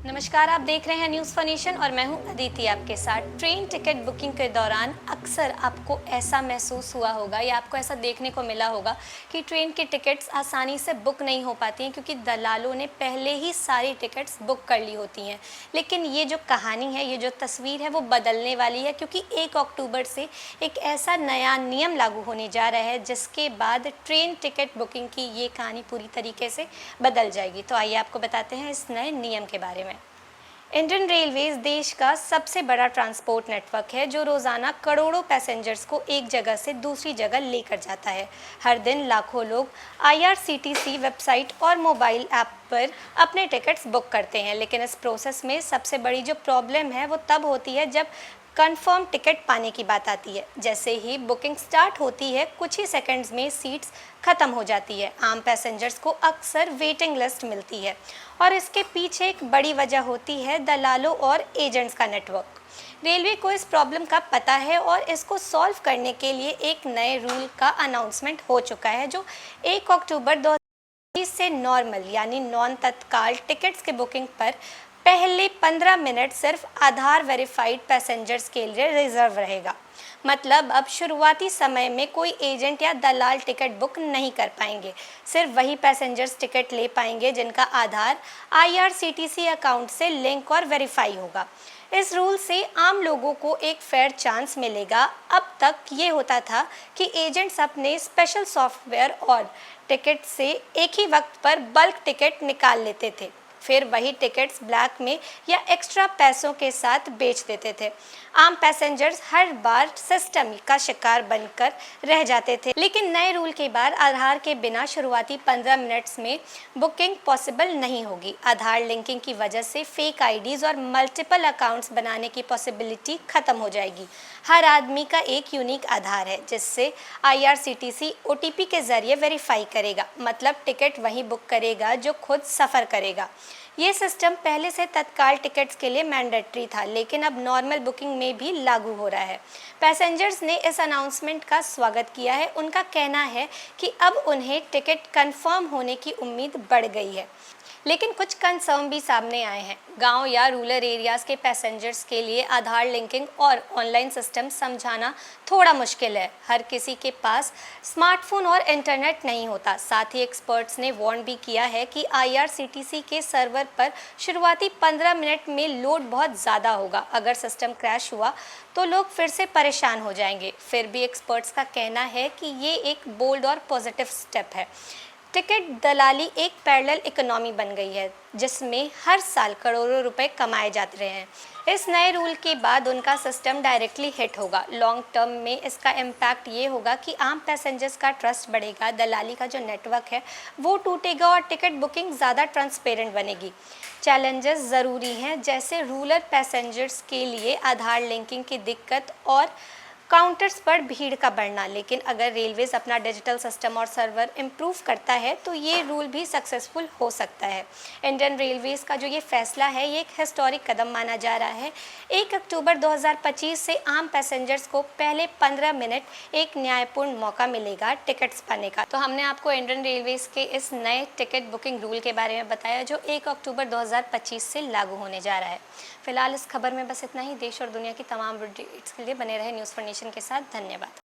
नमस्कार, आप देख रहे हैं न्यूज़ फॉर नेशन और मैं हूं अदिति आपके साथ। ट्रेन टिकट बुकिंग के दौरान अक्सर आपको ऐसा महसूस हुआ होगा या आपको ऐसा देखने को मिला होगा कि ट्रेन की टिकट्स आसानी से बुक नहीं हो पाती हैं क्योंकि दलालों ने पहले ही सारी टिकट्स बुक कर ली होती हैं। लेकिन ये जो कहानी है, ये जो तस्वीर है, वो बदलने वाली है क्योंकि 1 अक्टूबर से एक ऐसा नया नियम लागू होने जा रहा है जिसके बाद ट्रेन टिकट बुकिंग की ये कहानी पूरी तरीके से बदल जाएगी। तो आइए आपको बताते हैं इस नए नियम के बारे में। इंडियन रेलवेज देश का सबसे बड़ा ट्रांसपोर्ट नेटवर्क है जो रोज़ाना करोड़ों पैसेंजर्स को एक जगह से दूसरी जगह लेकर जाता है। हर दिन लाखों लोग IRCTC वेबसाइट और मोबाइल ऐप पर अपने टिकट्स बुक करते हैं, लेकिन इस प्रोसेस में सबसे बड़ी जो प्रॉब्लम है वो तब होती है जब कंफर्म टिकट पाने की बात आती है। जैसे ही बुकिंग स्टार्ट होती है, कुछ ही सेकंड्स में सीट्स ख़त्म हो जाती है। आम पैसेंजर्स को अक्सर वेटिंग लिस्ट मिलती है और इसके पीछे एक बड़ी वजह होती है दलालों और एजेंट्स का नेटवर्क। रेलवे को इस प्रॉब्लम का पता है और इसको सॉल्व करने के लिए एक नए रूल का अनाउंसमेंट हो चुका है जो 1 अक्टूबर 2020 से नॉर्मल यानी नॉन तत्काल टिकट्स की बुकिंग पर पहले 15 मिनट सिर्फ आधार वेरीफाइड पैसेंजर्स के लिए रिजर्व रहेगा। मतलब अब शुरुआती समय में कोई एजेंट या दलाल टिकट बुक नहीं कर पाएंगे। सिर्फ वही पैसेंजर्स टिकट ले पाएंगे जिनका आधार IRCTC अकाउंट से लिंक और वेरीफाई होगा। इस रूल से आम लोगों को एक फेयर चांस मिलेगा। अब तक ये होता था कि एजेंट्स अपने स्पेशल सॉफ्टवेयर और टिकट से एक ही वक्त पर बल्क टिकट निकाल लेते थे, फिर वही टिकट्स ब्लैक में या एक्स्ट्रा पैसों के साथ बेच देते थे। आम पैसेंजर्स हर बार सिस्टम का शिकार बनकर रह जाते थे। लेकिन नए रूल के बाद आधार के बिना शुरुआती 15 मिनट्स में बुकिंग पॉसिबल नहीं होगी। आधार लिंकिंग की वजह से फेक IDs और मल्टीपल अकाउंट्स बनाने की पॉसिबिलिटी खत्म हो जाएगी। हर आदमी का एक यूनिक आधार है जिससे IRCTC OTP के जरिए वेरीफाई करेगा, मतलब टिकट वही बुक करेगा जो खुद सफ़र करेगा। ये सिस्टम पहले से तत्काल टिकट्स के लिए मैंडेटरी था, लेकिन अब नॉर्मल बुकिंग में भी लागू हो रहा है। पैसेंजर्स ने इस अनाउंसमेंट का स्वागत किया है। उनका कहना है कि अब उन्हें टिकट कंफर्म होने की उम्मीद बढ़ गई है। लेकिन कुछ कंसर्न भी सामने आए हैं। गांव या रूरल एरियाज़ के पैसेंजर्स के लिए आधार लिंकिंग और ऑनलाइन सिस्टम समझाना थोड़ा मुश्किल है। हर किसी के पास स्मार्टफोन और इंटरनेट नहीं होता। साथ ही एक्सपर्ट्स ने वार्न भी किया है कि IRCTC के सर्वर पर शुरुआती 15 मिनट में लोड बहुत ज़्यादा होगा। अगर सिस्टम क्रैश हुआ तो लोग फिर से परेशान हो जाएंगे। फिर भी एक्सपर्ट्स का कहना है कि ये एक बोल्ड और पॉजिटिव स्टेप है। टिकट दलाली एक पैरेलल इकोनॉमी बन गई है जिसमें हर साल करोड़ों रुपए कमाए जाते रहे हैं। इस नए रूल के बाद उनका सिस्टम डायरेक्टली हिट होगा। लॉन्ग टर्म में इसका इम्पैक्ट ये होगा कि आम पैसेंजर्स का ट्रस्ट बढ़ेगा, दलाली का जो नेटवर्क है वो टूटेगा और टिकट बुकिंग ज़्यादा ट्रांसपेरेंट बनेगी। चैलेंजेस ज़रूरी हैं, जैसे रूरल पैसेंजर्स के लिए आधार लिंकिंग की दिक्कत और काउंटर्स पर भीड़ का बढ़ना। लेकिन अगर रेलवेज अपना डिजिटल सिस्टम और सर्वर इम्प्रूव करता है तो ये रूल भी सक्सेसफुल हो सकता है। इंडियन रेलवेज का जो ये फैसला है ये एक हिस्टोरिक कदम माना जा रहा है। 1 अक्टूबर 2025 से आम पैसेंजर्स को पहले 15 मिनट एक न्यायपूर्ण मौका मिलेगा टिकट्स पाने का। तो हमने आपको इंडियन रेलवेज के इस नए टिकट बुकिंग रूल के बारे में बताया जो 1 अक्टूबर 2025 से लागू होने जा रहा है। फिलहाल इस खबर में बस इतना ही। देश और दुनिया की तमाम अपडेट्स के लिए बने रहे न्यूज़ फॉर नेशन के साथ। धन्यवाद।